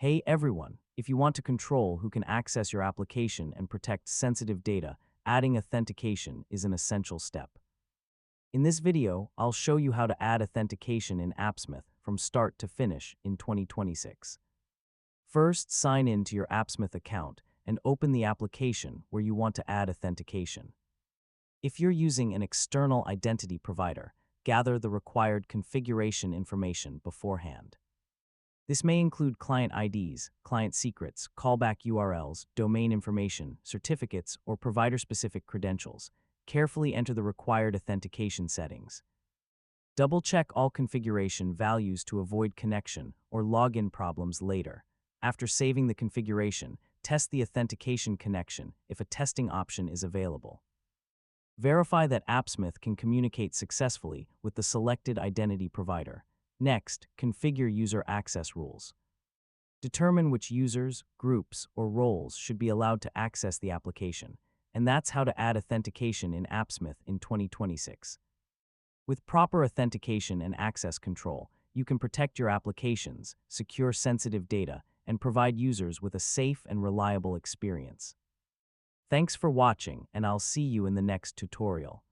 Hey everyone, if you want to control who can access your application and protect sensitive data, adding authentication is an essential step. In this video, I'll show you how to add authentication in Appsmith from start to finish in 2026. First, sign in to your Appsmith account and open the application where you want to add authentication. If you're using an external identity provider, gather the required configuration information beforehand. This may include client IDs, client secrets, callback URLs, domain information, certificates, or provider-specific credentials. Carefully enter the required authentication settings. Double-check all configuration values to avoid connection or login problems later. After saving the configuration, test the authentication connection if a testing option is available. Verify that Appsmith can communicate successfully with the selected identity provider. Next, configure user access rules. Determine which users, groups, or roles should be allowed to access the application, and that's how to add authentication in Appsmith in 2026. With proper authentication and access control, you can protect your applications, secure sensitive data, and provide users with a safe and reliable experience. Thanks for watching, and I'll see you in the next tutorial.